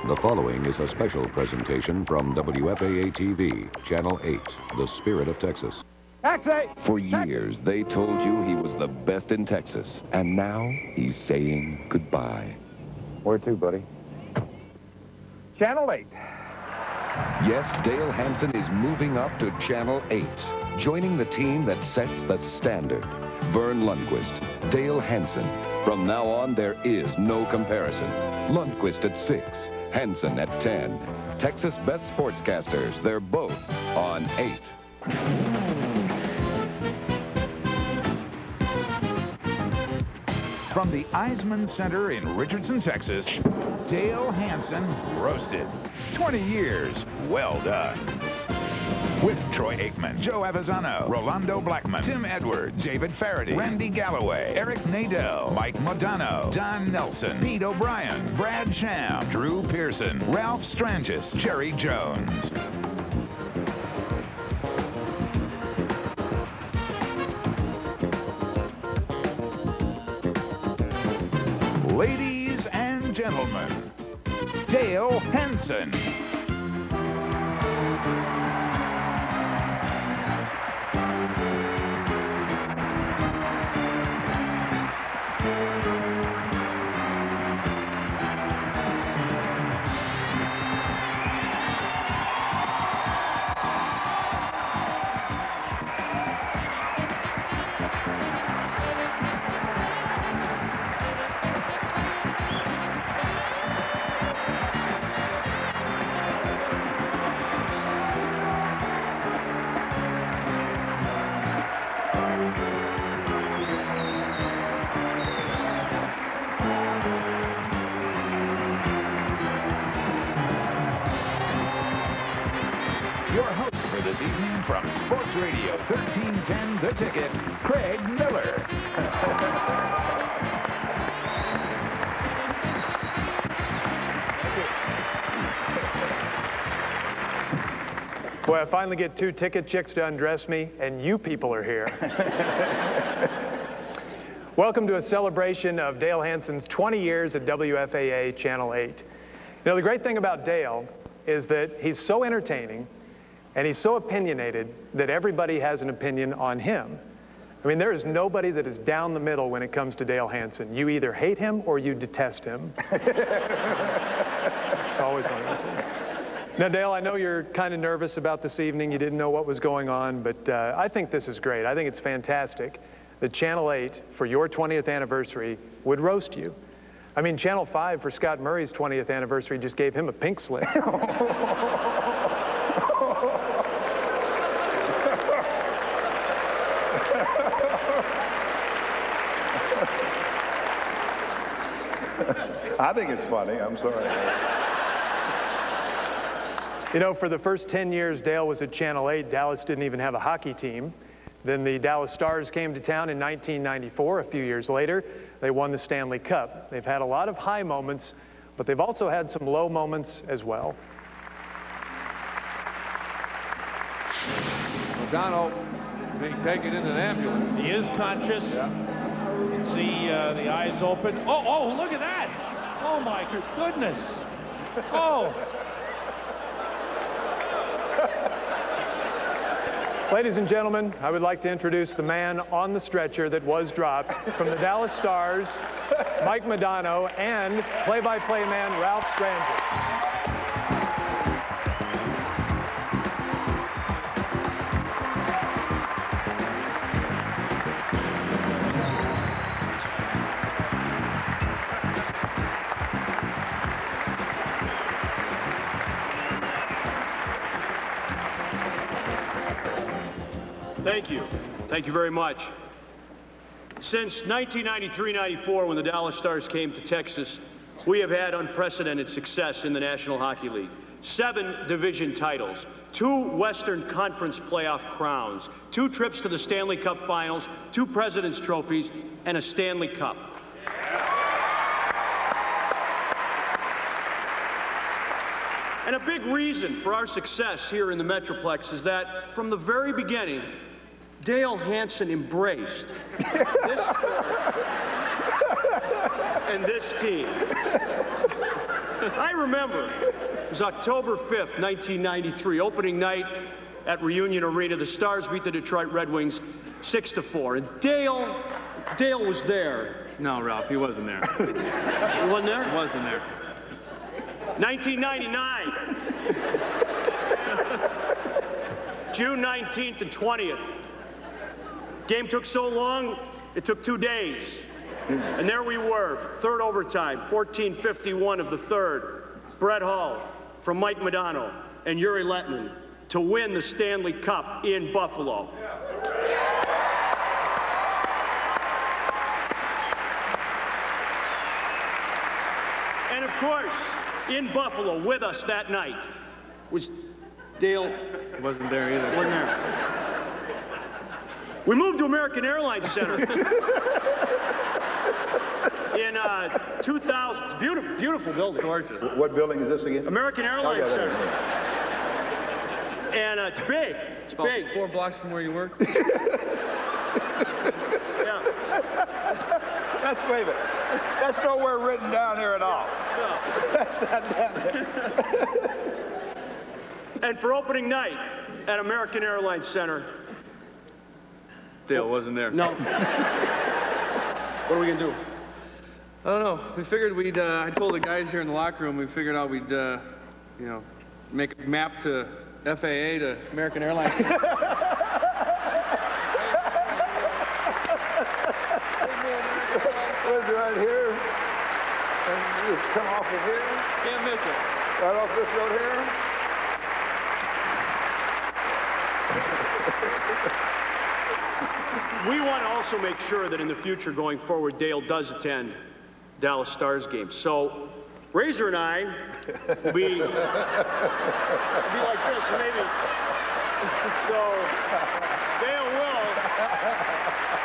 The following is a special presentation from WFAA TV, Channel 8, the spirit of Texas. For years, they told you he was the best in Texas, and now he's saying goodbye. Where to, buddy? Channel 8. Yes, Dale Hansen is moving up to Channel 8, joining the team that sets the standard. Vern Lundquist, Dale Hansen. From now on, there is no comparison. Lundquist at 6, Hansen at 10. Texas Best Sportscasters, they're both on 8. From the Eisman Center in Richardson, Texas, Dale Hansen roasted. 20 years, well done. With Troy Aikman, Joe Avizano, Rolando Blackman, Tim Edwards, David Faraday, Randy Galloway, Eric Nadel, Mike Modano, Don Nelson, Pete O'Brien, Brad Sham, Drew Pearson, Ralph Strangis, Jerry Jones. Ladies and gentlemen, Dale Hansen. Your host for this evening from Sports Radio 1310 The Ticket, Craig Miller. Boy, I finally get 2 ticket chicks to undress me, and you people are here. Welcome to a celebration of Dale Hansen's 20 years at WFAA Channel 8. You know, the great thing about Dale is that he's so entertaining and he's so opinionated that everybody has an opinion on him. I mean, there is nobody that is down the middle when it comes to Dale Hansen. You either hate him or you detest him. Always one of the two. Now, Dale, I know you're kind of nervous about this evening. You didn't know what was going on, but I think this is great. I think it's fantastic that Channel 8, for your 20th anniversary, would roast you. I mean, Channel 5, for Scott Murray's 20th anniversary, just gave him a pink slip. I think it's funny. I'm sorry. You know, for the first 10 years Dale was at Channel 8, Dallas didn't even have a hockey team. Then the Dallas Stars came to town in 1994. A few years later, they won the Stanley Cup. They've had a lot of high moments, but they've also had some low moments as well. Modano being taken in an ambulance. He is conscious. Yeah. You can see the eyes open. Oh, look at that. Oh, my goodness. Oh. Ladies and gentlemen, I would like to introduce the man on the stretcher that was dropped from the Dallas Stars, Mike Modano, and play-by-play man Ralph Strangis. Thank you. Thank you very much. Since 1993-94, when the Dallas Stars came to Texas, we have had unprecedented success in the National Hockey League. 7 division titles, 2 Western Conference playoff crowns, 2 trips to the Stanley Cup Finals, 2 President's Trophies, and a Stanley Cup. And a big reason for our success here in the Metroplex is that from the very beginning, Dale Hansen embraced this sport and this team. I remember remember, it was October 5th, 1993, opening night at Reunion Arena. The Stars beat the Detroit Red Wings 6-4. And Dale was there. No, Ralph, he wasn't there. He wasn't there? He wasn't there. 1999. June 19th and 20th. Game took so long, it took 2 days. And there we were, third overtime, 14:51 of the third. Brett Hull from Mike Madonna and Yuri Letman to win the Stanley Cup in Buffalo. And of course, in Buffalo with us that night was Dale. He wasn't there either. Wasn't there. We moved to American Airlines Center in 2000. It's beautiful, beautiful building. Gorgeous. What building is this again? American Airlines yeah, Center. And it's big. It's About big. 4 blocks from where you work. Yeah. Wait a minute. That's nowhere written down here at all. No. That's not down there. And for opening night at American Airlines Center. Dale wasn't there. No. What are we gonna do? I don't know. We figured we'd, I told the guys here in the locker room, we figured out we'd, you know, make a map to FAA to American Airlines. Let's do right here. And just come off of here. Can't miss it. Right off this road here. We want to also make sure that in the future going forward, Dale does attend Dallas Stars games. So Razor and I will be like this, maybe. So Dale will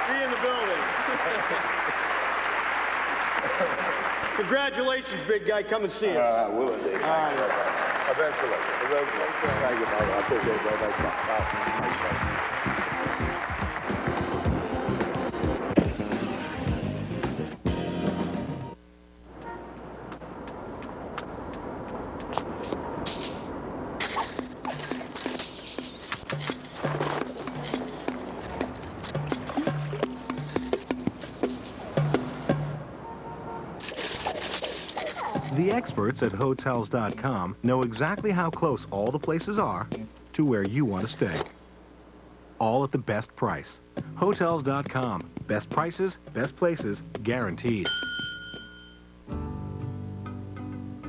be in the building. Congratulations, big guy. Come and see us. Will indeed. Eventually. Thank you, brother. I appreciate it very much. The experts at Hotels.com know exactly how close all the places are to where you want to stay. All at the best price. Hotels.com. Best prices, best places, guaranteed.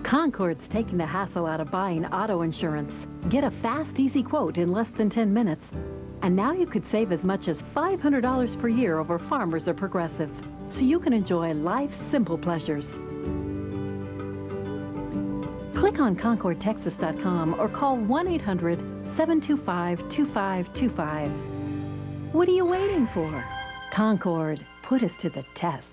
Concord's taking the hassle out of buying auto insurance. Get a fast, easy quote in less than 10 minutes. And now you could save as much as $500 per year over Farmers or Progressive. So you can enjoy life's simple pleasures. Click on ConcordTexas.com or call 1-800-725-2525. What are you waiting for? Concord, put us to the test.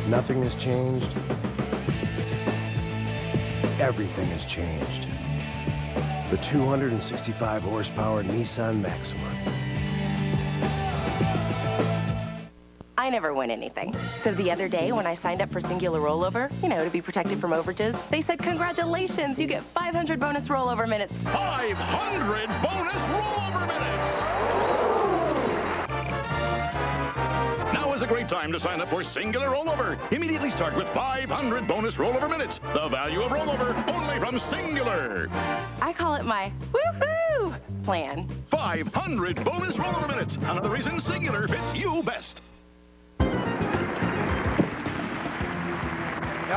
Nothing has changed. Everything has changed. The 265 horsepower Nissan Maxima. I never win anything. So the other day when I signed up for Singular Rollover, you know, to be protected from overages, they said, congratulations, you get 500 bonus rollover minutes. 500 bonus rollover minutes! Now is a great time to sign up for Singular Rollover. Immediately start with 500 bonus rollover minutes. The value of rollover only from Singular. I call it my woohoo plan. 500 bonus rollover minutes. Another reason Singular fits you best. Now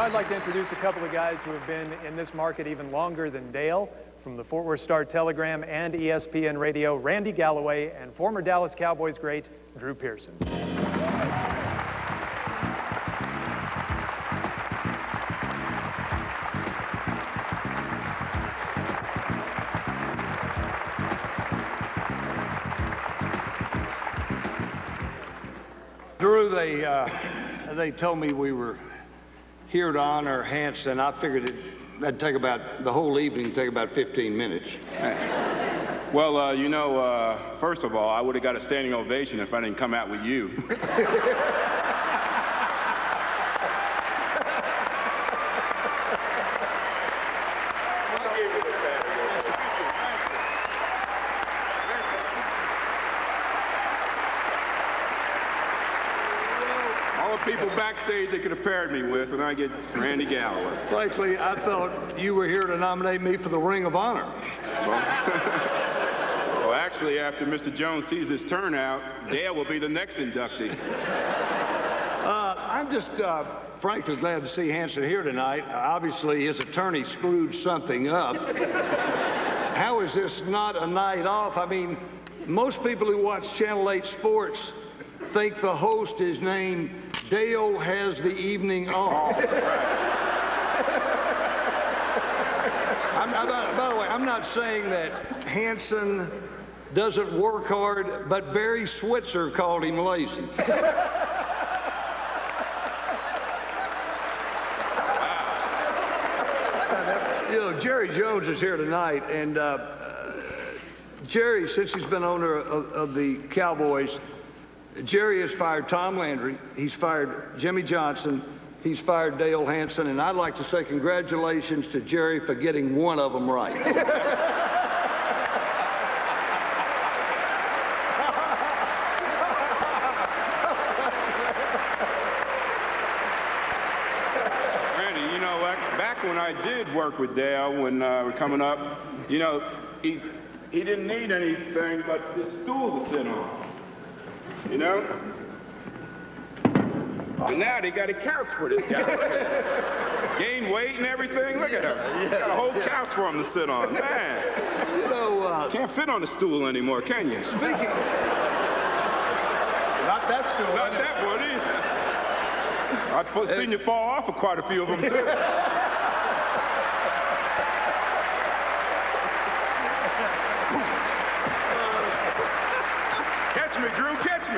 I'd like to introduce a couple of guys who have been in this market even longer than Dale. From the Fort Worth Star-Telegram and ESPN Radio, Randy Galloway and former Dallas Cowboys great Drew Pearson. Drew, they told me we were here to honor Hansen. I figured that'd take about, the whole evening take about 15 minutes. Well, you know, first of all, I would have got a standing ovation if I didn't come out with you. People backstage they could have paired me with, and I get Randy Galloway. Frankly, I thought you were here to nominate me for the Ring of Honor. Well, actually, after Mr. Jones sees his turnout, Dale will be the next inductee. I'm just frankly glad to see Hansen here tonight. Obviously, his attorney screwed something up. How is this not a night off? I mean, most people who watch Channel 8 Sports think the host is named Dale Has the Evening Off. By the way, I'm not saying that Hansen doesn't work hard, but Barry Switzer called him lazy. You know, Jerry Jones is here tonight, and Jerry, since he's been owner of the Cowboys, Jerry has fired Tom Landry, he's fired Jimmy Johnson, he's fired Dale Hansen, and I'd like to say congratulations to Jerry for getting one of them right. Randy, you know, back when I did work with Dale, when we were coming up, you know, he didn't need anything but this stool to sit on. You know? And now they got a couch for this guy. Gain weight and everything. Look at him. Got a whole couch for him to sit on. Man. You know, can't fit on the stool anymore, can you? Speaking. Not that stool. Not that one either. I've seen you fall off of quite a few of them, too. Catch me, Drew, catch me.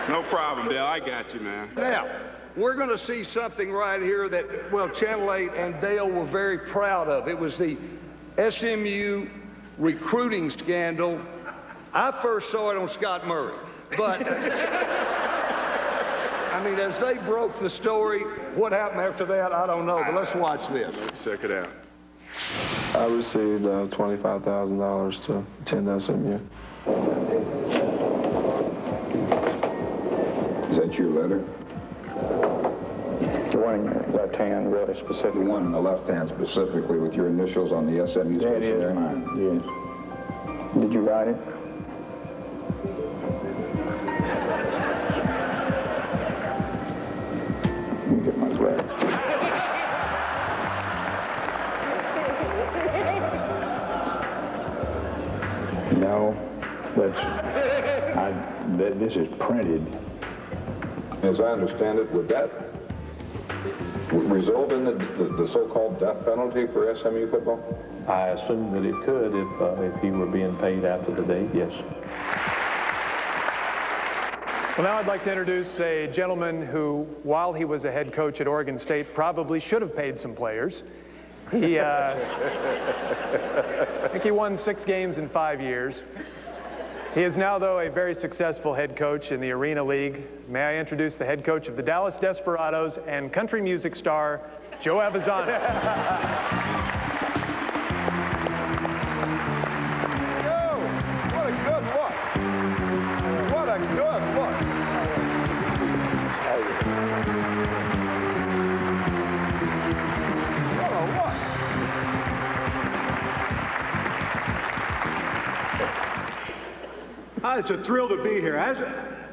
No problem, Dale, I got you, man. Now, we're going to see something right here that, well, Channel 8 and Dale were very proud of. It was the SMU recruiting scandal. I first saw it on Scott Murray, but I mean, as they broke the story, what happened after that, I don't know, but let's watch this. Let's check it out. I received $25,000 to attend SMU. Is that your letter? The one in your left hand, really specific. The one in the left hand specifically with your initials on the SMU That is mine, yes. Did you write it? Let me get my letter. No, this is printed. As I understand it, would that result in the so-called death penalty for SMU football? I assume that it could if he were being paid after the date, yes. Well, now I'd like to introduce a gentleman who, while he was a head coach at Oregon State, probably should have paid some players. He, I think he won 6 games in 5 years. He is now, though, a very successful head coach in the Arena League. May I introduce the head coach of the Dallas Desperados and country music star, Joe Avizano. What a good look. What a good look. What a look. It's a thrill to be here.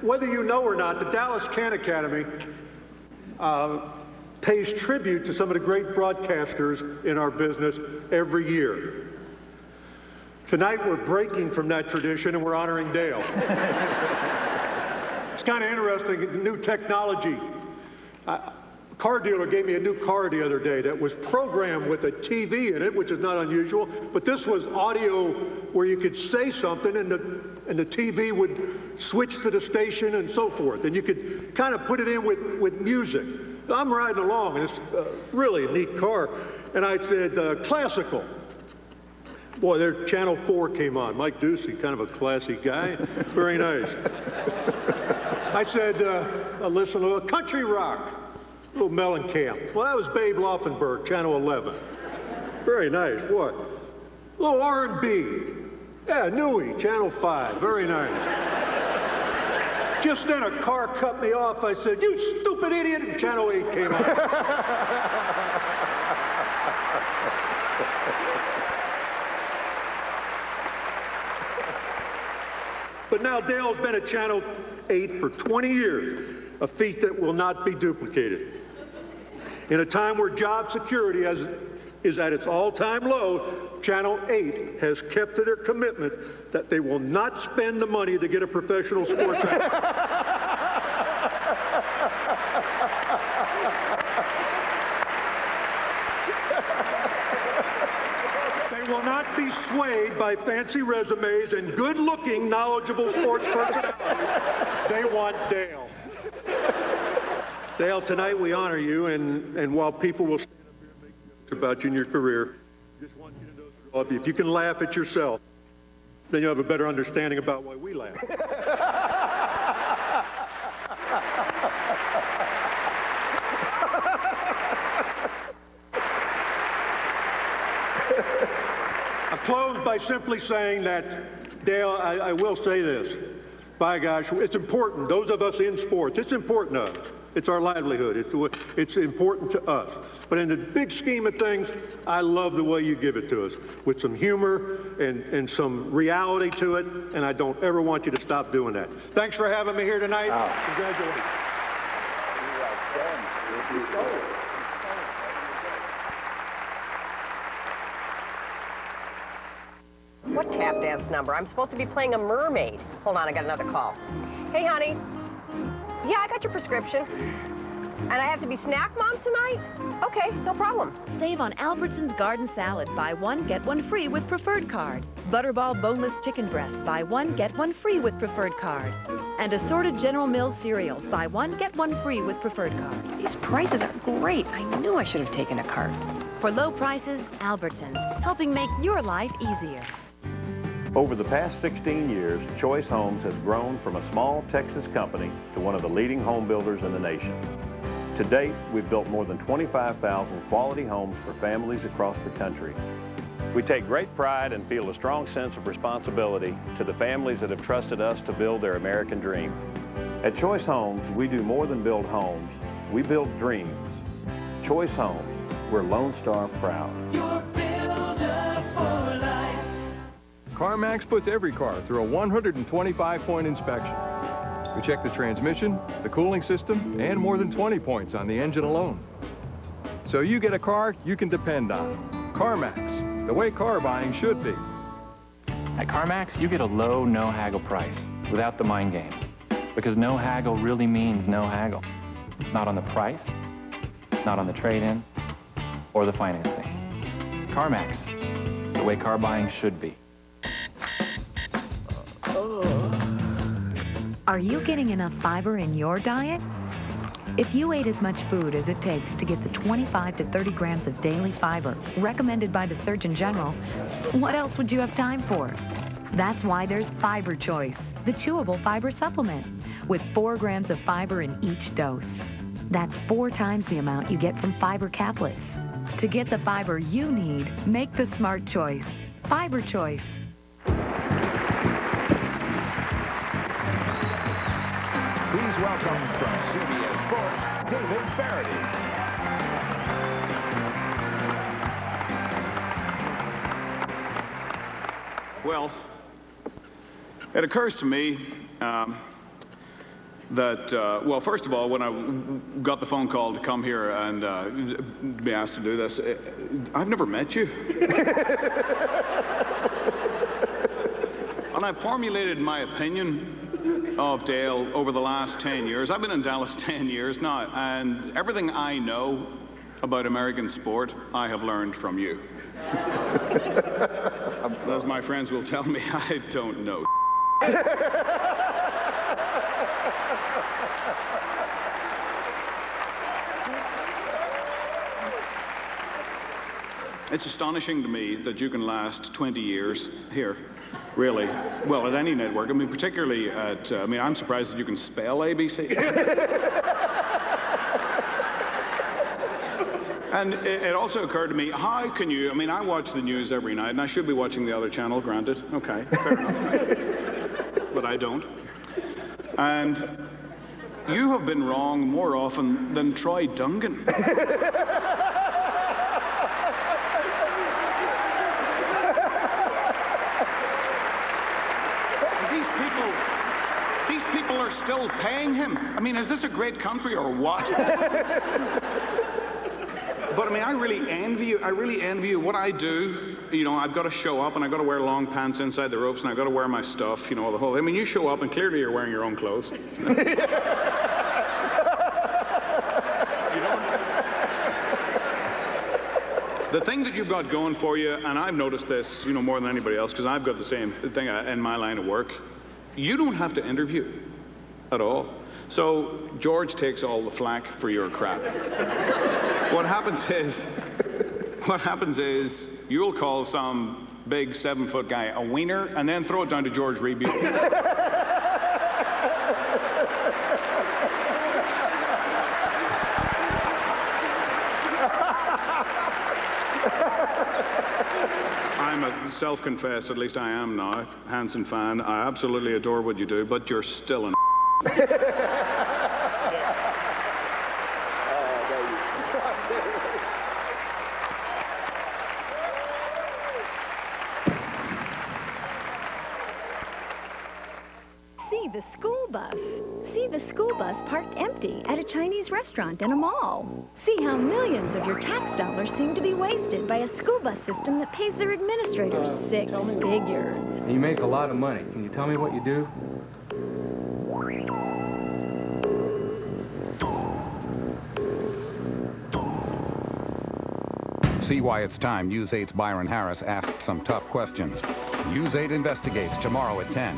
Whether you know or not, the Dallas Can Academy pays tribute to some of the great broadcasters in our business every year. Tonight we're breaking from that tradition and we're honoring Dale. It's kind of interesting, new technology. A car dealer gave me a new car the other day that was programmed with a TV in it, which is not unusual, but this was audio where you could say something and the and the TV would switch to the station and so forth, and you could kind of put it in with music. I'm riding along, and it's really a neat car, and I said, classical. Boy, there Channel 4 came on. Mike Ducey, kind of a classy guy. Very nice. I said, listen to country rock, a little Mellencamp. Well, that was Babe Laufenberg, Channel 11. Very nice. What? A little R&B. Yeah, Newey, Channel 5. Very nice. Just then a car cut me off. I said, you stupid idiot, and Channel 8 came on. But now Dale's been at Channel 8 for 20 years, a feat that will not be duplicated. In a time where job security is at its all-time low, Channel 8 has kept to their commitment that they will not spend the money to get a professional sports anchor. They will not be swayed by fancy resumes and good-looking, knowledgeable sports personalities. They want Dale. Dale, tonight we honor you, and while people will stand up here and make jokes about you in your career, I just want you to know, if you can laugh at yourself, then you have a better understanding about why we laugh. I'll close by simply saying that, Dale, I will say this. By gosh, it's important. Those of us in sports, it's important to us. It's our livelihood. It's important to us. But in the big scheme of things, I love the way you give it to us, with some humor and some reality to it, and I don't ever want you to stop doing that. Thanks for having me here tonight. Congratulations. What tap dance number? I'm supposed to be playing a mermaid. Hold on, I got another call. Hey, honey. Yeah, I got your prescription. And I have to be snack mom tonight? Okay, no problem. Save on Albertsons Garden Salad. Buy one, get one free with preferred card. Butterball boneless chicken breast. Buy one, get one free with preferred card. And assorted General Mills cereals. Buy one, get one free with preferred card. These prices are great. I knew I should have taken a cart. For low prices, Albertsons, helping make your life easier. Over the past 16 years, Choice Homes has grown from a small Texas company to one of the leading home builders in the nation. To date, we've built more than 25,000 quality homes for families across the country. We take great pride and feel a strong sense of responsibility to the families that have trusted us to build their American dream. At Choice Homes, we do more than build homes. We build dreams. Choice Homes, we're Lone Star proud. Your builder for life. CarMax puts every car through a 125-point inspection. We check the transmission, the cooling system, and more than 20 points on the engine alone. So you get a car you can depend on. CarMax, the way car buying should be. At CarMax, you get a low, no-haggle price without the mind games. Because no haggle really means no haggle. Not on the price, not on the trade-in, or the financing. CarMax, the way car buying should be. Are you getting enough fiber in your diet? If you ate as much food as it takes to get the 25 to 30 grams of daily fiber recommended by the Surgeon General, what else would you have time for? That's why there's Fiber Choice, the chewable fiber supplement, with 4 grams of fiber in each dose. That's 4 times the amount you get from fiber caplets. To get the fiber you need, make the smart choice. Fiber Choice. Please welcome from CBS Sports, David Faraday. Well, it occurs to me that, well, first of all, when I got the phone call to come here and be asked to do this, I've never met you. And I've formulated my opinion of Dale over the last 10 years. I've been in Dallas 10 years now, and everything I know about American sport, I have learned from you. As my friends will tell me, I don't know. It's astonishing to me that you can last 20 years here, really. Well, at any network. I mean, particularly at, I'm surprised that you can spell ABC. And it also occurred to me, how can you, I watch the news every night, and I should be watching the other channel, granted. Okay, fair enough. But I don't. And you have been wrong more often than Troy Dungan. These people are still paying him. Is this a great country or what? But I really envy you. I really envy you. What I do, I've got to show up and I've got to wear long pants inside the ropes and I've got to wear my stuff, the whole. You show up and clearly you're wearing your own clothes. The thing that you've got going for you, and I've noticed this, more than anybody else, because I've got the same thing in my line of work. You don't have to interview at all. So George takes all the flack for your crap. What happens is you'll call some big 7-foot guy a wiener and then throw it down to George Rebuke. I'm a self-confessed, at least I am now, Hansen fan. I absolutely adore what you do, but you're still an See the school bus. See the school bus parked empty at a Chinese restaurant in a mall. See how millions of your tax dollars seem to be wasted by a school bus system that pays their administrators 6 figures. You make a lot of money. Can you tell me what you do? See why it's time News 8's Byron Harris asked some tough questions. News 8 investigates tomorrow at 10.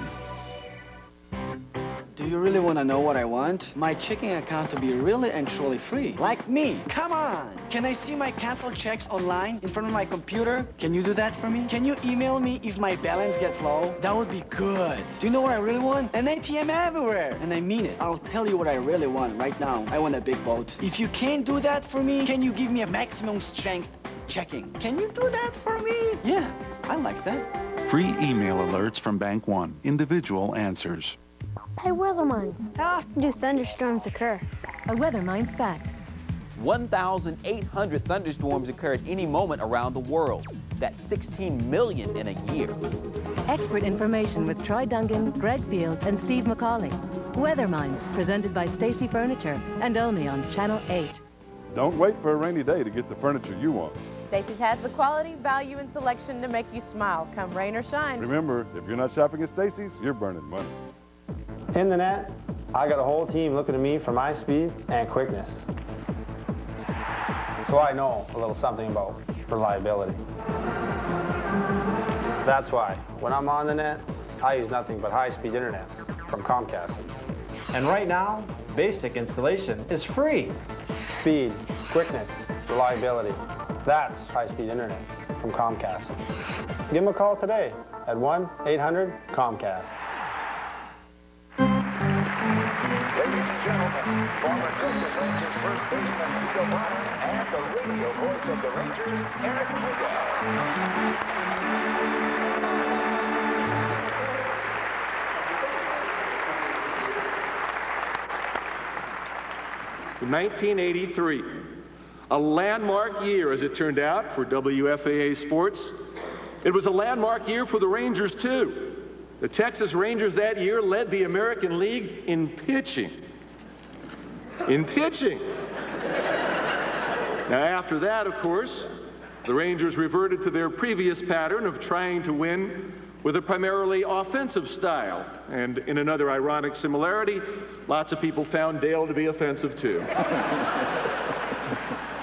Do you really want to know what I want? My checking account to be really and truly free. Like me. Come on! Can I see my canceled checks online in front of my computer? Can you do that for me? Can you email me if my balance gets low? That would be good. Do you know what I really want? An ATM everywhere. And I mean it. I'll tell you what I really want right now. I want a big boat. If you can't do that for me, can you give me a maximum strength checking? Can you do that for me? Yeah, I like that. Free email alerts from Bank One. Individual answers. Hey, Weathermines, how often do thunderstorms occur? A Weathermines fact. 1,800 thunderstorms occur at any moment around the world. That's 16 million in a year. Expert information with Troy Dungan, Greg Fields, and Steve McCauley. Weathermines, presented by Stacy Furniture, and only on Channel 8. Don't wait for a rainy day to get the furniture you want. Stacy's has the quality, value, and selection to make you smile, come rain or shine. Remember, if you're not shopping at Stacy's, you're burning money. In the net, I got a whole team looking to me for my speed and quickness. So I know a little something about reliability. That's why, when I'm on the net, I use nothing but high-speed internet from Comcast. And right now, basic installation is free. Speed, quickness, reliability. That's high-speed internet from Comcast. Give them a call today at 1-800-COMCAST. Ladies and gentlemen, former Texas Rangers first baseman Pete O'Brien and the radio voice of the Rangers, Eric Miguel. In 1983, a landmark year, as it turned out, for WFAA sports. It was a landmark year for the Rangers, too. The Texas Rangers that year led the American League in pitching. In pitching. Now, after that, of course, the Rangers reverted to their previous pattern of trying to win with a primarily offensive style. And in another ironic similarity, lots of people found Dale to be offensive, too.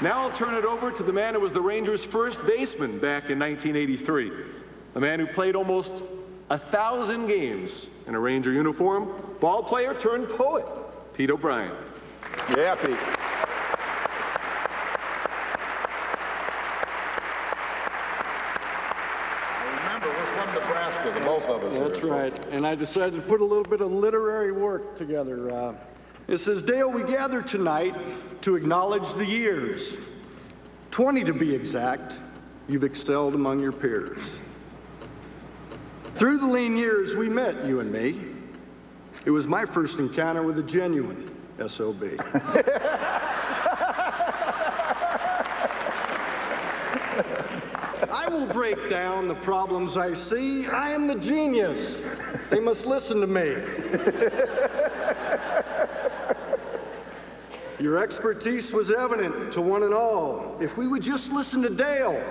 Now I'll turn it over to the man who was the Rangers' first baseman back in 1983. A man who played almost 1,000 games In a Ranger uniform, ball player turned poet, Pete O'Brien. Yeah, Pete. Remember, we're from Nebraska, the both of us. That's right. And I decided to put a little bit of literary work together. It says, Dale, we gather tonight to acknowledge the years. 20 to be exact, you've excelled among your peers. Through the lean years we met, you and me. It was my first encounter with a genuine SOB. I will break down the problems I see. I am the genius. They must listen to me. Your expertise was evident to one and all. If we would just listen to Dale,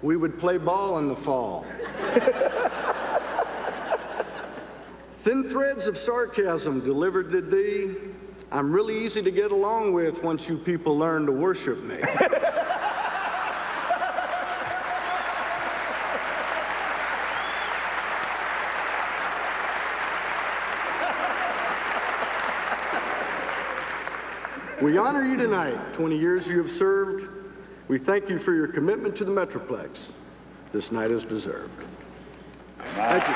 we would play ball in the fall. Thin threads of sarcasm delivered to thee. I'm really easy to get along with once you people learn to worship me. We honor you tonight, 20 years you have served. We thank you for your commitment to the Metroplex. This night is deserved. Thank you.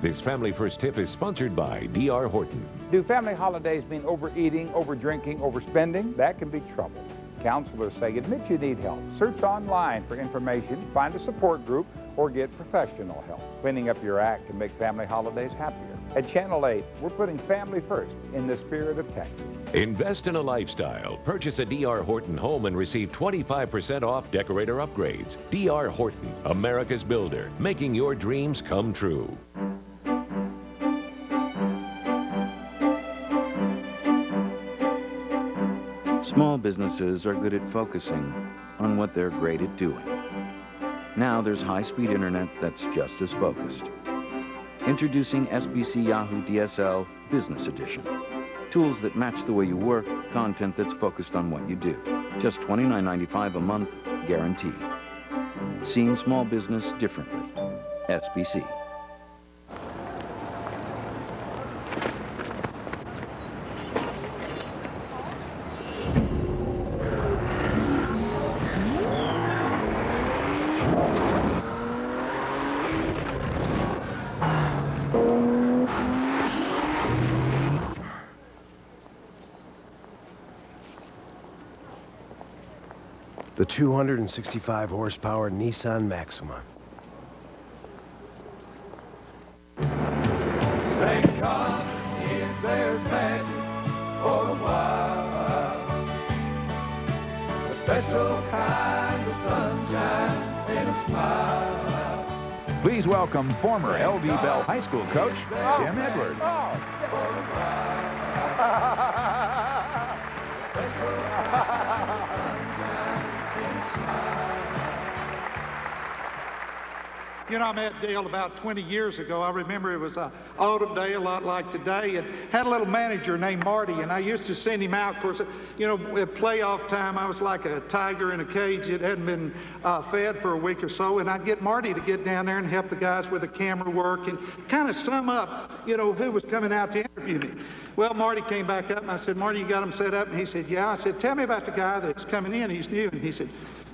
This Family First tip is sponsored by D.R. Horton. Do family holidays mean overeating, overdrinking, overspending? That can be trouble. Counselors say admit you need help. Search online for information, find a support group, or get professional help. Cleaning up your act can make family holidays happier. At Channel 8, we're putting family first in the spirit of Texas. Invest in a lifestyle. Purchase a D.R. Horton home and receive 25% off decorator upgrades. D.R. Horton, America's builder, making your dreams come true. Small businesses are good at focusing on what they're great at doing. Now there's high-speed internet that's just as focused. Introducing SBC Yahoo DSL Business Edition. Tools that match the way you work, content that's focused on what you do. Just $29.95 a month, guaranteed. Seeing small business differently. SBC. The 265 horsepower Nissan Maxima. Thank God if there's magic for the wild, a special kind of sunshine and a smile. Please welcome former LV Bell High School coach, Tim Edwards. You know, I met Dale about 20 years ago. I remember it was autumn day, a lot like today, and had a little manager named Marty, and I used to send him out. Of course, you know, at playoff time, I was like a tiger in a cage that hadn't been fed for a week or so, and I'd get Marty to get down there and help the guys with the camera work and kind of sum up, you know, who was coming out to interview me. Well, Marty came back up, and I said, Marty, you got him set up? And he said, yeah. I said, tell me about the guy that's coming in. He's new. And he said,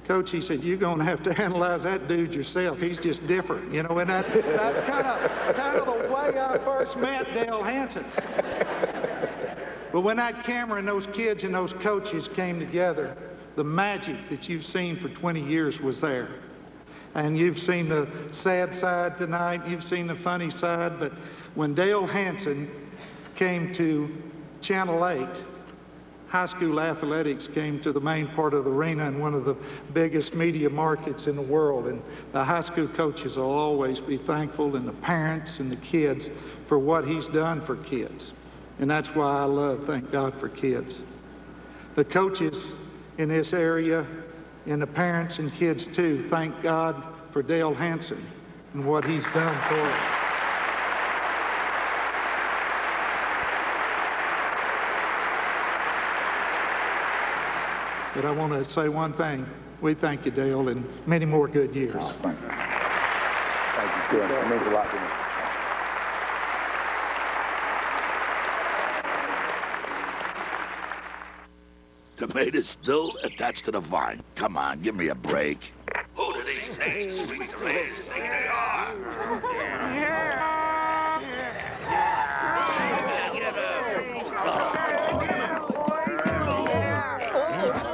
Coach, he said, you're going to have to analyze that dude yourself. He's just different, you know, and that's kind of the way I first met Dale Hansen. But when that camera and those kids and those coaches came together, the magic that you've seen for 20 years was there. And you've seen the sad side tonight, you've seen the funny side, but when Dale Hansen came to Channel 8, high school athletics came to the main part of the arena in one of the biggest media markets in the world. And the high school coaches will always be thankful, and the parents and the kids, for what he's done for kids. And that's why I love Thank God for Kids. The coaches in this area, and the parents and kids too, thank God for Dale Hansen and what he's done for us. But I want to say one thing. We thank you, Dale, and many more good years. Oh, thank you. Thank you, Tim. It means a lot to me. Tomatoes still attached to the vine. Come on, give me a break. Who do these nature sweet tomatoes think they are?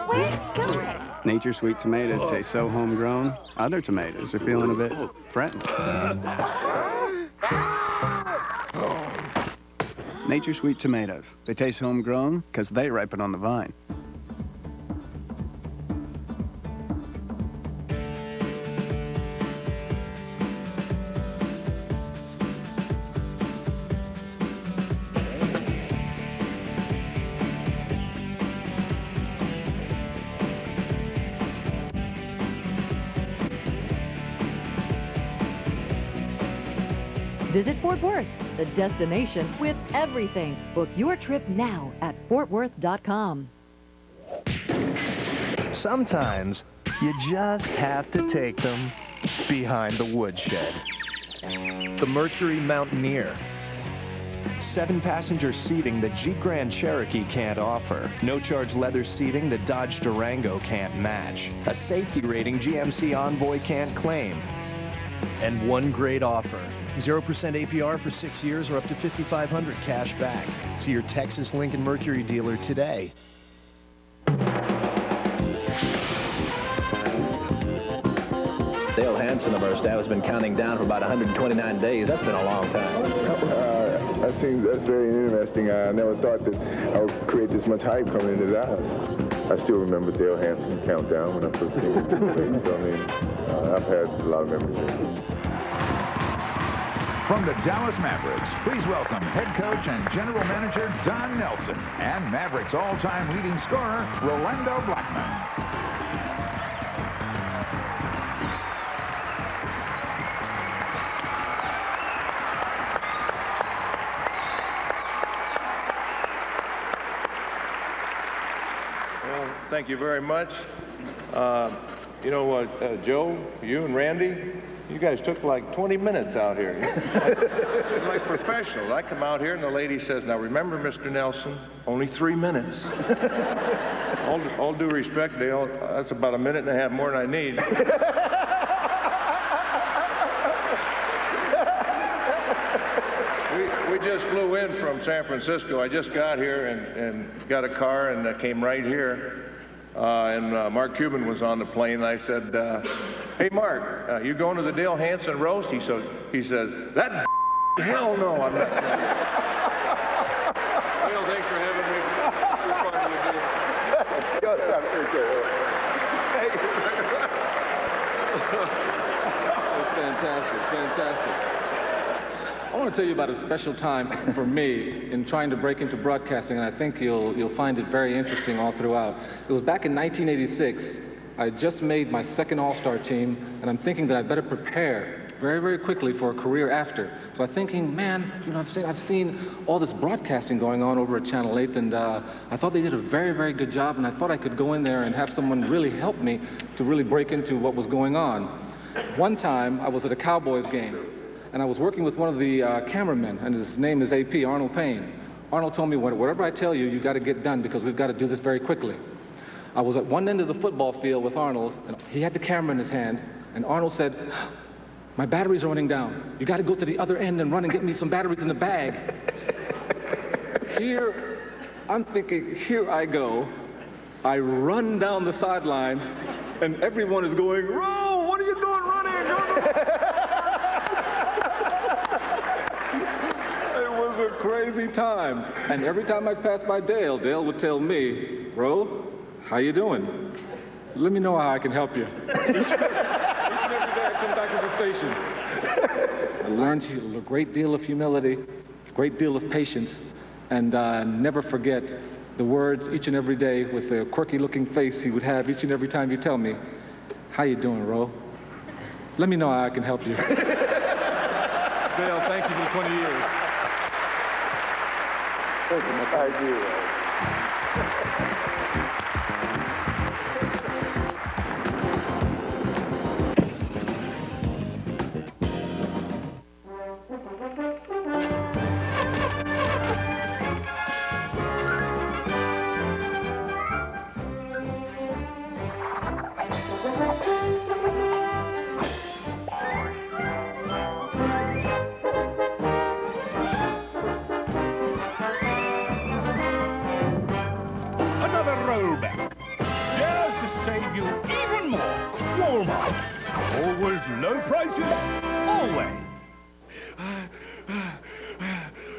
Where's he going? Nature Sweet tomatoes taste so homegrown, other tomatoes are feeling a bit threatened. Nature Sweet tomatoes. They taste homegrown because they ripen on the vine. Visit Fort Worth, the destination with everything. Book your trip now at fortworth.com. Sometimes you just have to take them behind the woodshed. The Mercury Mountaineer. 7-passenger seating that Jeep Grand Cherokee can't offer. No-charge leather seating that Dodge Durango can't match. A safety rating GMC Envoy can't claim. And one great offer. 0% APR for 6 years or up to $5,500 cash back. See your Texas Lincoln Mercury dealer today. Dale Hansen of our staff has been counting down for about 129 days. That's been a long time. That's very interesting. I never thought that I would create this much hype coming into the house. I still remember Dale Hansen countdown when I first came into the place. So, I mean, I've had a lot of memories. From the Dallas Mavericks, please welcome head coach and general manager Don Nelson and Mavericks all-time leading scorer Rolando Blackman. Well, thank you very much. You know what, Joe, you and Randy, you guys took like 20 minutes out here. You're like professionals. I come out here and the lady says, now remember, Mr. Nelson, only 3 minutes. All due respect, Dale, that's about a minute and a half more than I need. We just flew in from San Francisco. I just got here and got a car and came right here. And Mark Cuban was on the plane, and I said, hey, Mark, you going to the Dale Hansen roast? He says, that hell no, I'm not. Dale, thanks for having me. It's part of your deal. Go ahead, I appreciate it. It's fantastic, fantastic. I want to tell you about a special time for me in trying to break into broadcasting, and I think you'll find it very interesting all throughout. It was back in 1986. I had just made my second All-Star team, and I'm thinking that I better prepare very, very quickly for a career after. So I'm thinking, man, you know, I've seen all this broadcasting going on over at Channel 8, and I thought they did a very, very good job, and I thought I could go in there and have someone really help me to really break into what was going on. One time, I was at a Cowboys game, and I was working with one of the cameramen, and his name is AP, Arnold Payne. Arnold told me, whatever I tell you, you got to get done because we've got to do this very quickly. I was at one end of the football field with Arnold, and he had the camera in his hand, and Arnold said, my batteries are running down. You got to go to the other end and run and get me some batteries in the bag. Here, I'm thinking, here I go. I run down the sideline, and everyone is going, Ro, what are you doing running? It was a crazy time. And every time I passed by Dale, Dale would tell me, Ro, how you doing? Let me know how I can help you. Each and every day I come back to the station. I learned a great deal of humility, a great deal of patience, and never forget the words each and every day with the quirky looking face he would have each and every time you tell me, how you doing, Ro? Let me know how I can help you. Dale, thank you for the 20 years. Thank you. Always low prices, always.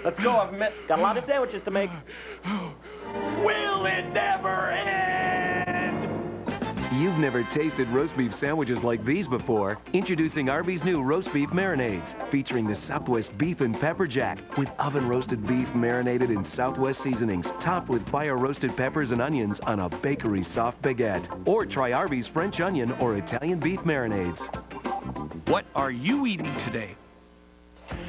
Let's go, I've got a lot of sandwiches to make. Will it never end? You've never tasted roast beef sandwiches like these before. Introducing Arby's new roast beef marinades, featuring the Southwest beef and pepper jack, with oven-roasted beef marinated in Southwest seasonings, topped with fire-roasted peppers and onions on a bakery soft baguette. Or try Arby's French onion or Italian beef marinades. What are you eating today?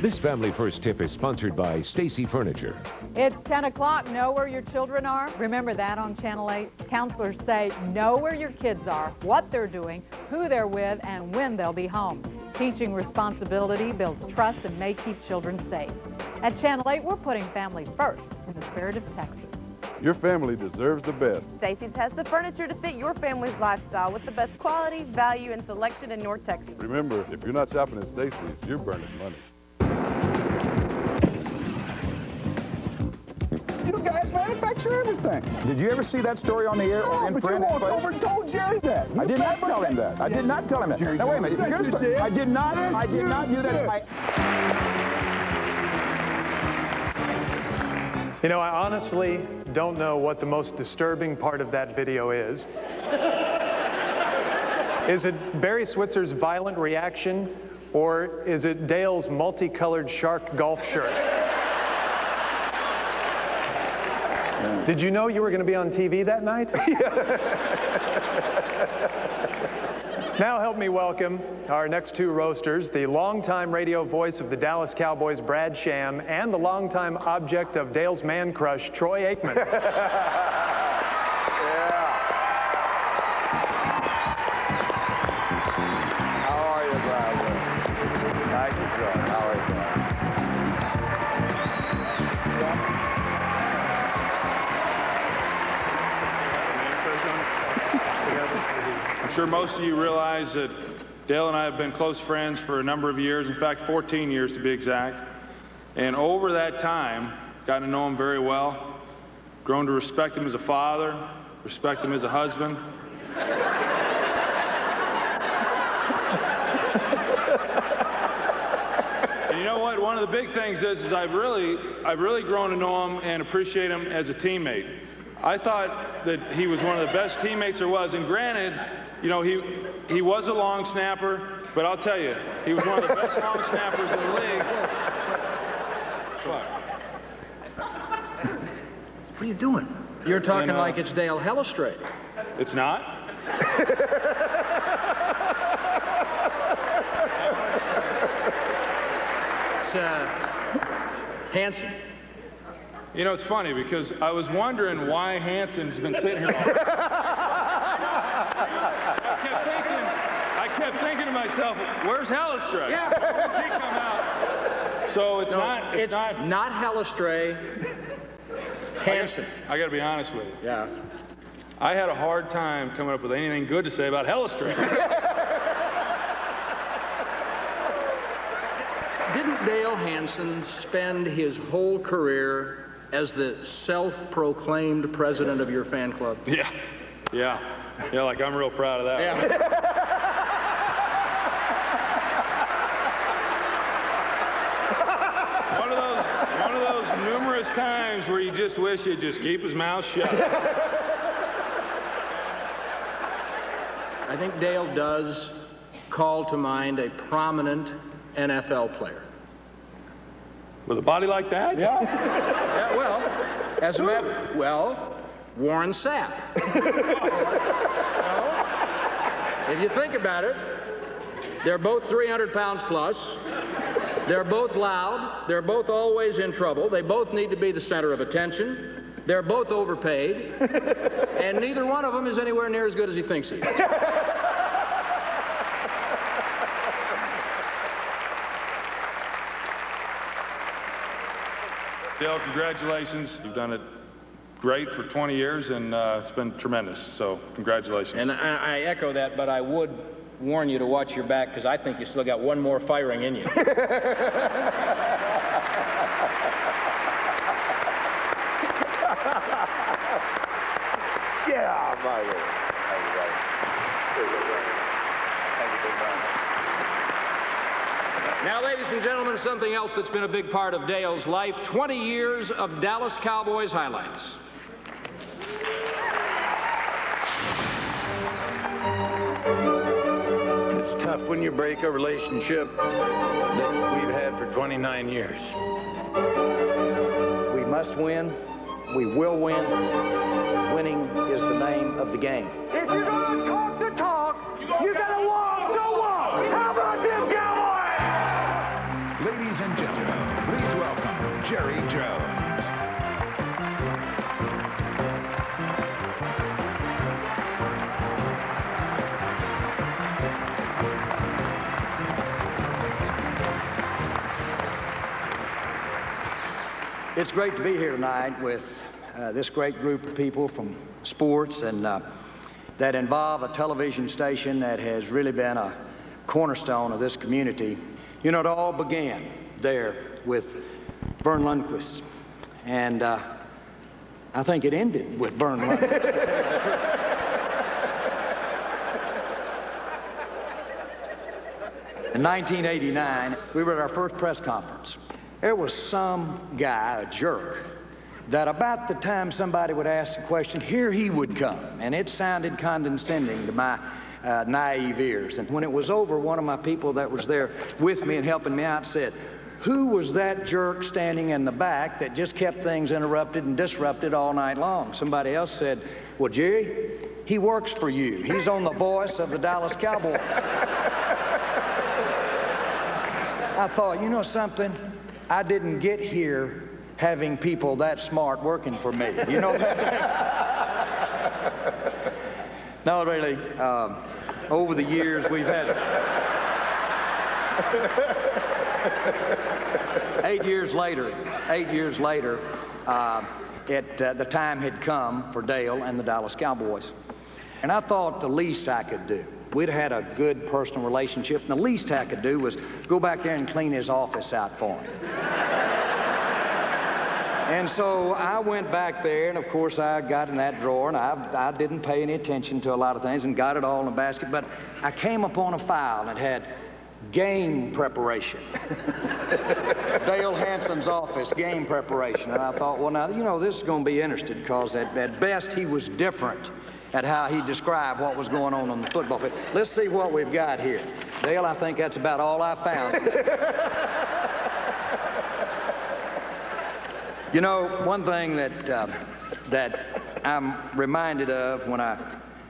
This Family First tip is sponsored by Stacy Furniture. It's 10 o'clock. Know where your children are? Remember that on Channel 8? Counselors say know where your kids are, what they're doing, who they're with, and when they'll be home. Teaching responsibility builds trust and may keep children safe. At Channel 8, we're putting family first in the spirit of Texas. Your family deserves the best. Stacy's has the furniture to fit your family's lifestyle with the best quality, value, and selection in North Texas. Remember, if you're not shopping at Stacy's, you're burning money. You guys manufacture everything. Did you ever see that story on the air or in print? But you walked over and told Jerry that. I did not tell him that. I did not tell him that. Now, wait a minute. If you're gonna I did not do that. You know, I honestly don't know what the most disturbing part of that video is. Is it Barry Switzer's violent reaction, or is it Dale's multicolored shark golf shirt? Did you know you were going to be on TV that night? Now help me welcome our next two roasters, the longtime radio voice of the Dallas Cowboys, Brad Sham, and the longtime object of Dale's man crush, Troy Aikman. How are you, Brad? Thank you, Troy. How are you, Brad? I'm sure most of you realize that Dale and I have been close friends for a number of years, in fact 14 years to be exact, and over that time gotten to know him very well, grown to respect him as a father, respect him as a husband. And you know what, one of the big things is I've really grown to know him and appreciate him as a teammate. I thought that he was one of the best teammates there was, and granted, you know, he was a long snapper, but I'll tell you, he was one of the best long snappers in the league. What are you doing? You're talking like it's Dale Hellestrate. It's not? It's Hansen. You know, it's funny because I was wondering why Hansen's been sitting here all I kept thinking to myself, where's Hellestrate? Yeah. When's he come out? So it's not Hellestrate. Hansen. I got to be honest with you. Yeah. I had a hard time coming up with anything good to say about Hellestrate. Didn't Dale Hansen spend his whole career as the self-proclaimed president of your fan club? Yeah, like I'm real proud of that. Yeah. One of those numerous times where you just wish he'd just keep his mouth shut. I think Dale does call to mind a prominent NFL player. With a body like that? Yeah. Yeah, well, as a matter, Warren Sapp. If you think about it, they're both 300 pounds plus. They're both loud. They're both always in trouble. They both need to be the center of attention. They're both overpaid. And neither one of them is anywhere near as good as he thinks he is. Dale, congratulations. You've done it great for 20 years, and it's been tremendous. So, congratulations. And I echo that, but I would warn you to watch your back, because I think you still got one more firing in you. Yeah, my Now, ladies and gentlemen, something else that's been a big part of Dale's life, 20 years of Dallas Cowboys highlights. It's tough when you break a relationship that we've had for 29 years. We must win. We will win. Winning is the name of the game. If you're going to talk the talk, you got to walk the walk. How about this, Cowboys? Ladies and gentlemen, please welcome Jerry Jones. It's great to be here tonight with this great group of people from sports and that involve a television station that has really been a cornerstone of this community. You know, it all began there with Vern Lundquist, and I think it ended with Vern Lundquist. In 1989, we were at our first press conference. There was some guy, a jerk, that about the time somebody would ask the question, here he would come. And it sounded condescending to my naive ears. And when it was over, one of my people that was there with me and helping me out said, who was that jerk standing in the back that just kept things interrupted and disrupted all night long? Somebody else said, well, Jerry, he works for you. He's on the voice of the Dallas Cowboys. I thought, you know something? I didn't get here having people that smart working for me. You know that? No, really, over the years we've had 8 years later, the time had come for Dale and the Dallas Cowboys. And I thought the least I could do, we'd had a good personal relationship, and the least I could do was go back there and clean his office out for him. And so I went back there, and of course I got in that drawer, and I didn't pay any attention to a lot of things and got it all in a basket, but I came upon a file that had game preparation. Dale Hansen's office, game preparation. And I thought, well, now, you know, this is going to be interesting because at best he was different at how he described what was going on the football field. Let's see what we've got here. Dale, I think that's about all I found. You know, one thing that I'm reminded of when I'm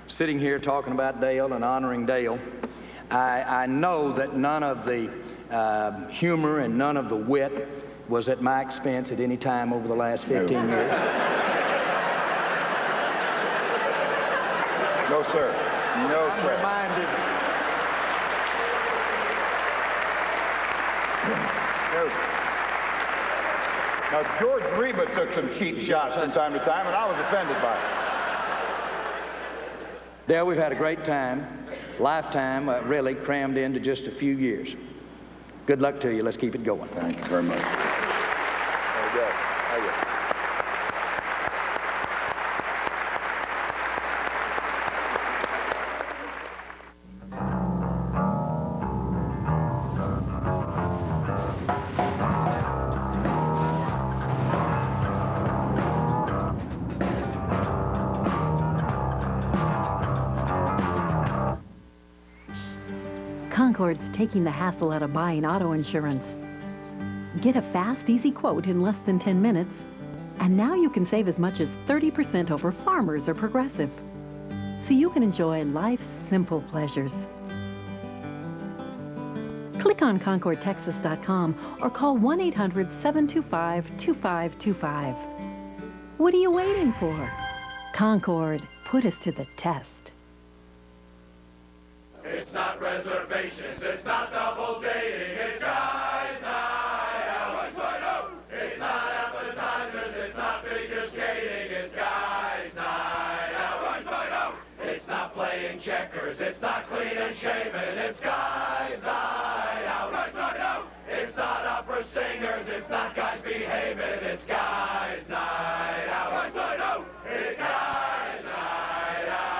sitting here talking about Dale and honoring Dale, I know that none of the humor and none of the wit was at my expense at any time over the last 15 years. No, sir. No, I'm sir. reminded. Now, George Reba took some cheap shots from time to time, and I was offended by it. Dale, we've had a great time. Lifetime, really crammed into just a few years. Good luck to you. Let's keep it going. Thank you very much. There you go. There you go. Concord's taking the hassle out of buying auto insurance. Get a fast, easy quote in less than 10 minutes, and now you can save as much as 30% over Farmers or Progressive, so you can enjoy life's simple pleasures. Click on ConcordTexas.com or call 1-800-725-2525. What are you waiting for? Concord, put us to the test. It's not reservations, it's not double dating, it's guys' night out. It's not appetizers, it's not figure skating, it's guys' night out. It's not playing checkers, it's not clean and shaven, it's guys' night out. It's not opera singers, it's not guys behaving, it's guys' night out. It's guys' night out.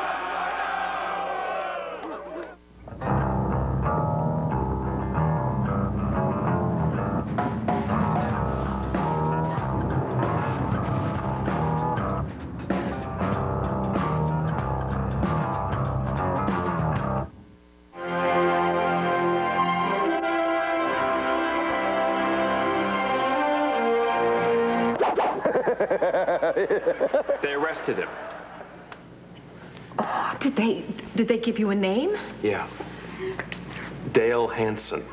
drafted him. Oh, did they give you a name? Yeah. Dale Hansen.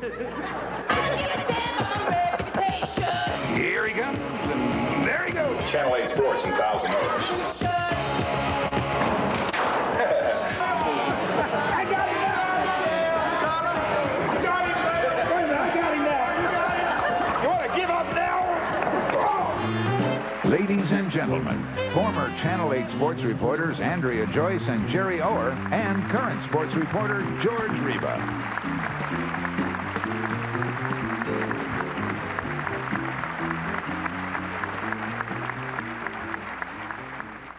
Here he comes, and there he goes. Channel 8 Sports in Thousand Oaks. Ladies and gentlemen, former Channel 8 sports reporters Andrea Joyce and Jerry Ower, and current sports reporter George Reba.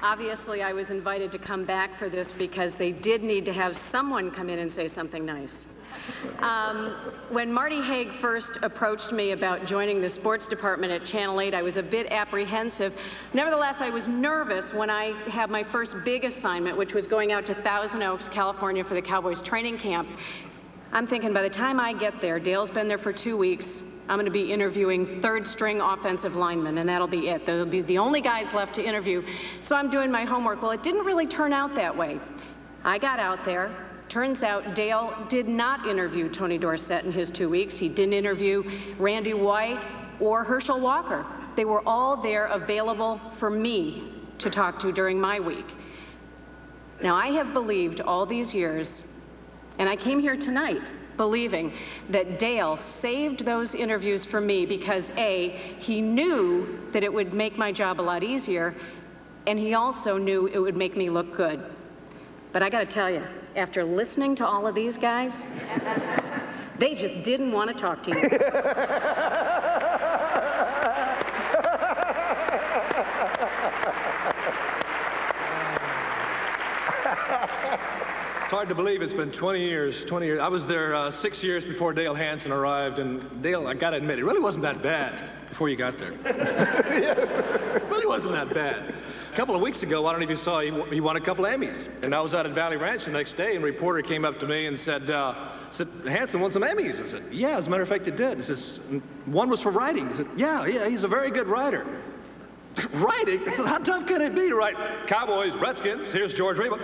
Obviously, I was invited to come back for this because they did need to have someone come in and say something nice. When Marty Haig first approached me about joining the sports department at Channel 8, I was a bit apprehensive. Nevertheless, I was nervous when I had my first big assignment, which was going out to Thousand Oaks, California for the Cowboys training camp. I'm thinking by the time I get there, Dale's been there for 2 weeks, I'm going to be interviewing third-string offensive linemen, and that'll be it. They'll be the only guys left to interview. So I'm doing my homework. Well, it didn't really turn out that way. I got out there. Turns out Dale did not interview Tony Dorsett in his 2 weeks. He didn't interview Randy White or Herschel Walker. They were all there available for me to talk to during my week. Now, I have believed all these years, and I came here tonight believing that Dale saved those interviews for me because A, he knew that it would make my job a lot easier, and he also knew it would make me look good. But I got to tell you, after listening to all of these guys, they just didn't want to talk to you. It's hard to believe it's been 20 years. 20 years. I was there 6 years before Dale Hansen arrived, and Dale, I got to admit, it really wasn't that bad before you got there. It really wasn't that bad. A couple of weeks ago, I don't know if you saw, he won a couple of Emmys. And I was out at Valley Ranch the next day, and a reporter came up to me and said, Hansen won some Emmys. I said, yeah, as a matter of fact, he did. He says, one was for writing. He said, yeah, he's a very good writer. Writing? I said, how tough can it be to write Cowboys, Redskins, here's George Reba.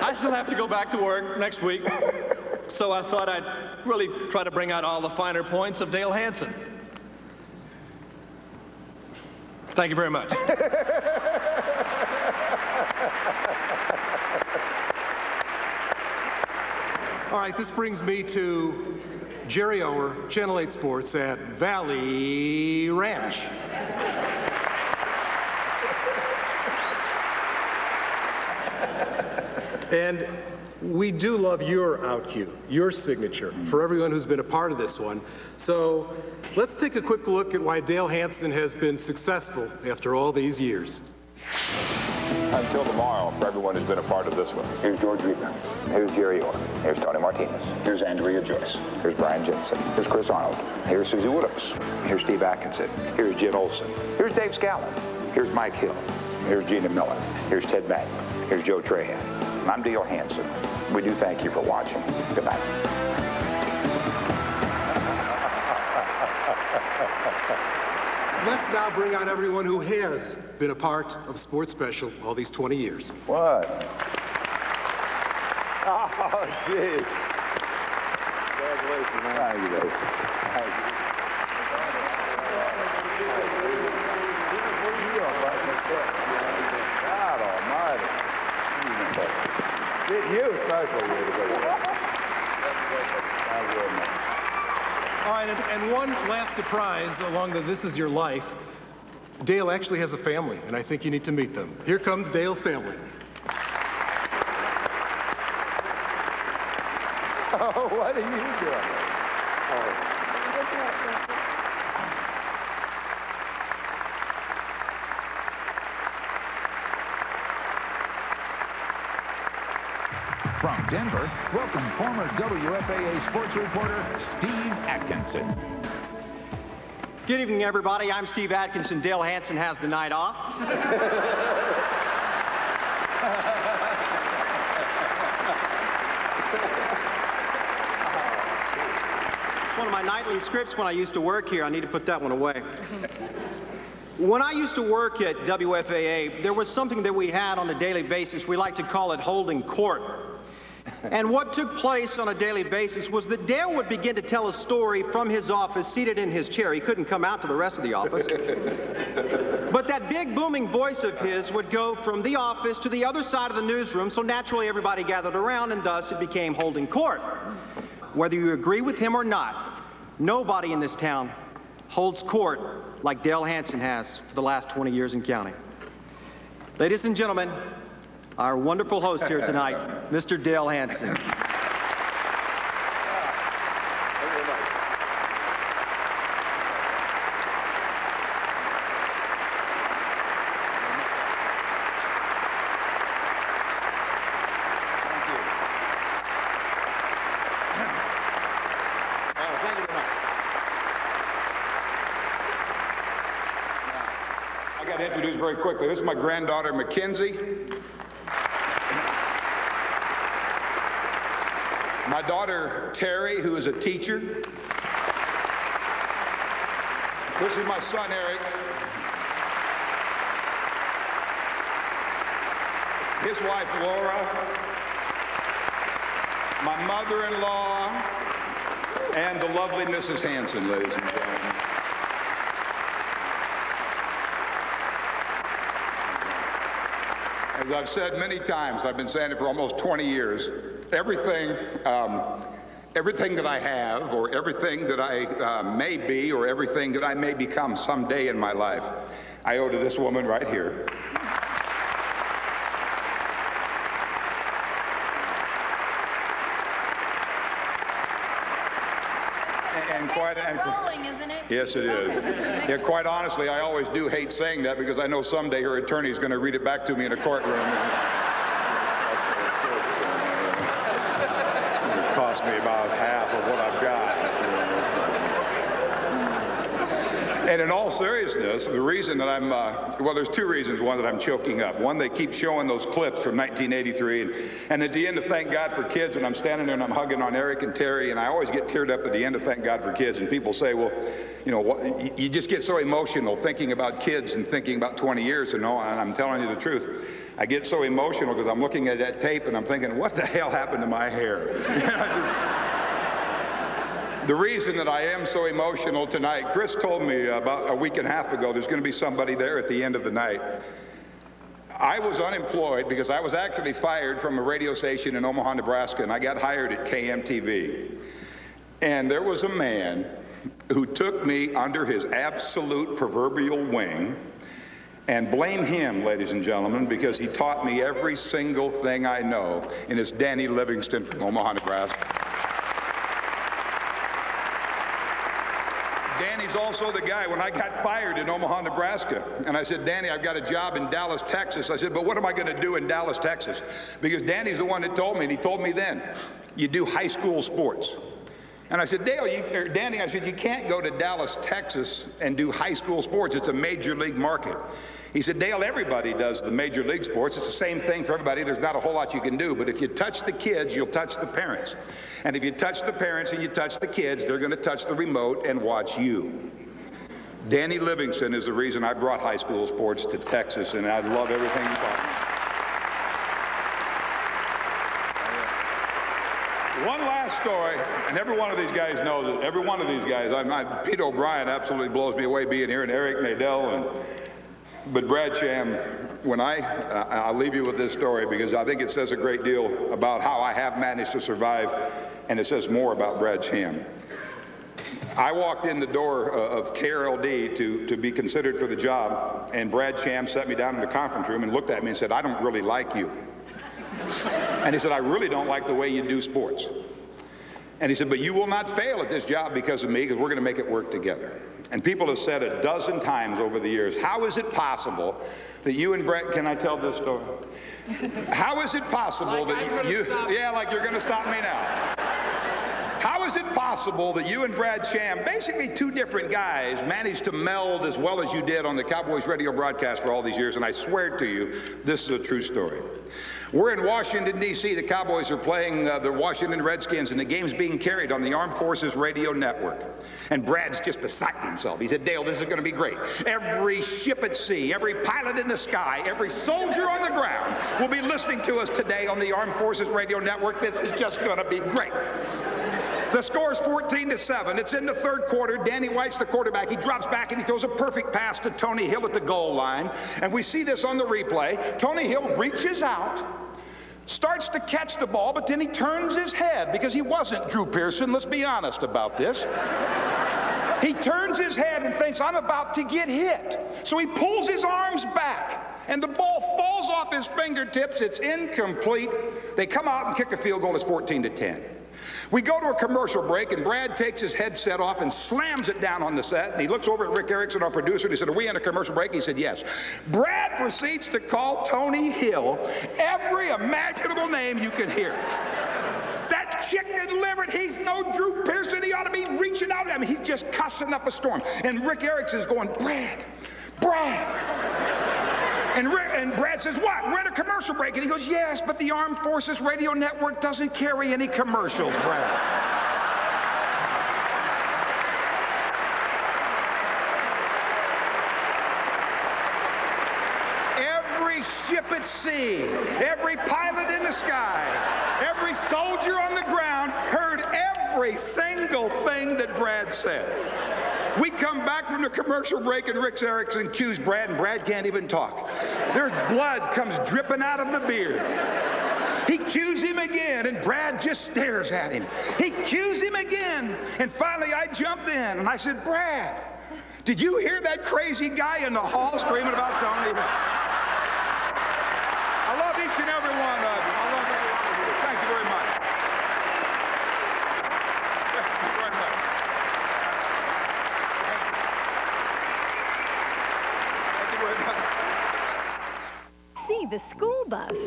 I still have to go back to work next week, so I thought I'd really try to bring out all the finer points of Dale Hansen. Thank you very much. All right, this brings me to Jerry Ower, Channel 8 Sports at Valley Ranch. And we do love your out cue, your signature, for everyone who's been a part of this one. So let's take a quick look at why Dale Hansen has been successful after all these years. Until tomorrow, for everyone who's been a part of this one. Here's George Reba. Here's Jerry Orr. Here's Tony Martinez. Here's Andrea Joyce. Here's Brian Jensen. Here's Chris Arnold. Here's Susie Williams. Here's Steve Atkinson. Here's Jim Olson. Here's Dave Scallon. Here's Mike Hill. Here's Gina Miller. Here's Ted Madden. Here's Joe Trahan. I'm Dale Hansen. We do thank you for watching. Good night. Let's now bring out everyone who has been a part of Sports Special all these 20 years. What? Oh, gee. Congratulations, man. Thank you, buddy. Thank you. God almighty. You especially. All right, and one last surprise along the This Is Your Life. Dale actually has a family, and I think you need to meet them. Here comes Dale's family. Oh, what are you doing? Oh. From Denver, welcome former WFAA sports reporter Steve Atkinson. Good evening, everybody. I'm Steve Atkinson. Dale Hansen has the night off. One of my nightly scripts when I used to work here. I need to put that one away. When I used to work at WFAA, there was something that we had on a daily basis. We like to call it holding court. And what took place on a daily basis was that Dale would begin to tell a story from his office, seated in his chair. He couldn't come out to the rest of the office. But that big booming voice of his would go from the office to the other side of the newsroom, so naturally everybody gathered around, and thus it became holding court. Whether you agree with him or not, nobody in this town holds court like Dale Hansen has for the last 20 years and counting. Ladies and gentlemen, our wonderful host here tonight, Mr. Dale Hansen. I got to introduce very quickly. This is my granddaughter, Mackenzie. My daughter, Terry, who is a teacher. This is my son, Eric. His wife, Laura. My mother-in-law, and the lovely Mrs. Hansen, ladies and gentlemen. As I've said many times, I've been saying it for almost 20 years, everything that I have, or everything that I may be, or everything that I may become someday in my life, I owe to this woman right here. Rolling, isn't it? Yes, it is. Yeah, quite honestly, I always do hate saying that because I know someday her attorney's going to read it back to me in a courtroom. It cost me about half of what I've got. And in all seriousness, the reason that I'm, well, there's two reasons. One, that I'm choking up. One, they keep showing those clips from 1983. And at the end of Thank God for Kids, when I'm standing there and I'm hugging on Eric and Terry, and I always get teared up at the end of Thank God for Kids, and people say, well, you know, you just get so emotional thinking about kids and thinking about 20 years and all, and I'm telling you the truth. I get so emotional because I'm looking at that tape and I'm thinking, what the hell happened to my hair? The reason that I am so emotional tonight, Chris told me about a week and a half ago there's going to be somebody there at the end of the night. I was unemployed because I was actually fired from a radio station in Omaha, Nebraska, and I got hired at KMTV. And there was a man who took me under his absolute proverbial wing, and blame him, ladies and gentlemen, because he taught me every single thing I know, and it's Danny Livingston from Omaha, Nebraska. Danny's also the guy, when I got fired in Omaha, Nebraska, and I said, Danny, I've got a job in Dallas, Texas. I said, but what am I going to do in Dallas, Texas? Because Danny's the one that told me, and he told me then, you do high school sports. And I said, Danny, I said, you can't go to Dallas, Texas and do high school sports. It's a major league market. He said, Dale, everybody does the major league sports. It's the same thing for everybody. There's not a whole lot you can do. But if you touch the kids, you'll touch the parents. And if you touch the parents and you touch the kids, they're going to touch the remote and watch you. Danny Livingston is the reason I brought high school sports to Texas, and I love everything he taught me. One last story, and every one of these guys knows it. Every one of these guys. Pete O'Brien absolutely blows me away being here, and Eric Nadell, but Brad Sham, when I'll leave you with this story because I think it says a great deal about how I have managed to survive, and it says more about Brad Sham. I walked in the door of KRLD to be considered for the job, and Brad Sham sat me down in the conference room and looked at me and said, I don't really like you. And he said, I really don't like the way you do sports. And he said, but you will not fail at this job because of me, because we're going to make it work together. And people have said a dozen times over the years, how is it possible that you and Brett, can I tell this story? How is it possible that you, yeah, like you're going to stop me now. How is it possible that you and Brad Sham, basically two different guys, managed to meld as well as you did on the Cowboys radio broadcast for all these years? And I swear to you, this is a true story. We're in Washington, D.C. The Cowboys are playing the Washington Redskins, and the game's being carried on the Armed Forces Radio Network. And Brad's just beside himself. He said, Dale, this is going to be great. Every ship at sea, every pilot in the sky, every soldier on the ground will be listening to us today on the Armed Forces Radio Network. This is just going to be great. The score is 14-7. It's in the third quarter. Danny White's the quarterback. He drops back and he throws a perfect pass to Tony Hill at the goal line. And we see this on the replay. Tony Hill reaches out, starts to catch the ball, but then he turns his head because he wasn't Drew Pearson. Let's be honest about this. He turns his head and thinks, I'm about to get hit. So he pulls his arms back, and the ball falls off his fingertips. It's incomplete. They come out and kick a field goal. It's 14-10. We go to a commercial break, and Brad takes his headset off and slams it down on the set. And he looks over at Rick Erickson, our producer, and he said, are we in a commercial break? He said, yes. Brad proceeds to call Tony Hill every imaginable name you can hear. That chicken-livered, he's no Drew Pearson. He ought to be reaching out at him. He's just cussing up a storm. And Rick Erickson's going, Brad. And Brad says, what? We're in a commercial break. And he goes, yes, but the Armed Forces Radio Network doesn't carry any commercials, Brad. Every ship at sea, every pilot in the sky, every soldier on the ground heard every single thing that Brad said. We come back from the commercial break, and Rick Erickson cues Brad, and Brad can't even talk. There's blood comes dripping out of the beard. He cues him again, and Brad just stares at him. He cues him again, and finally I jumped in, and I said, Brad, did you hear that crazy guy in the hall screaming about Tony? I love each and every one of you. I love every one of you. Thank you very much. Thank you very much. See the school bus.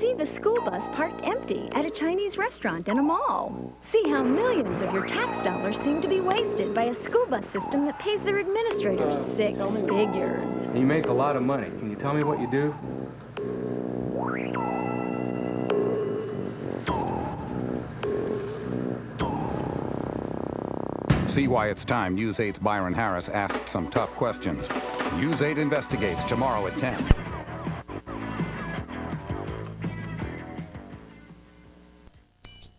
See the school bus parked empty at a Chinese restaurant and a mall. See how millions of your tax dollars seem to be wasted by a school bus system that pays their administrators six figures. You make a lot of money. Can you tell me what you do? See why it's time News 8's Byron Harris asked some tough questions. News 8 investigates tomorrow at 10.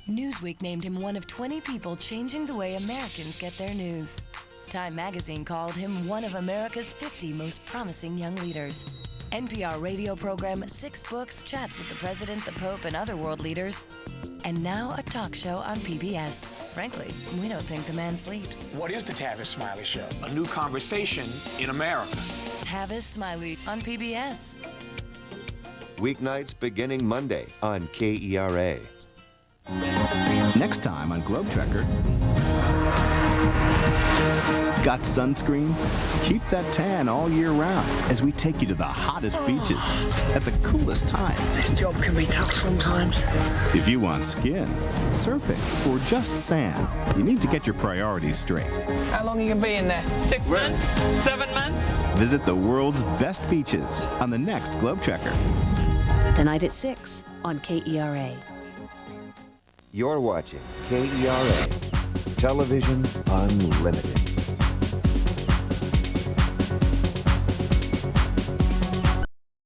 Newsweek named him one of 20 people changing the way Americans get their news. Time magazine called him one of America's 50 most promising young leaders. NPR radio program, 6 books, chats with the president, the Pope, and other world leaders. And now a talk show on PBS. Frankly, we don't think the man sleeps. What is the Tavis Smiley Show? A new conversation in America. Tavis Smiley on PBS. Weeknights beginning Monday on KERA. Next time on Globe Trekker. Got sunscreen? Keep that tan all year round as we take you to the hottest beaches at the coolest times. This job can be tough sometimes. If you want skin, surfing, or just sand, you need to get your priorities straight. How long are you going to be in there? 6 months? 7 months? Visit the world's best beaches on the next Globe Trekker. Tonight at 6 on KERA. You're watching KERA. Television Unlimited.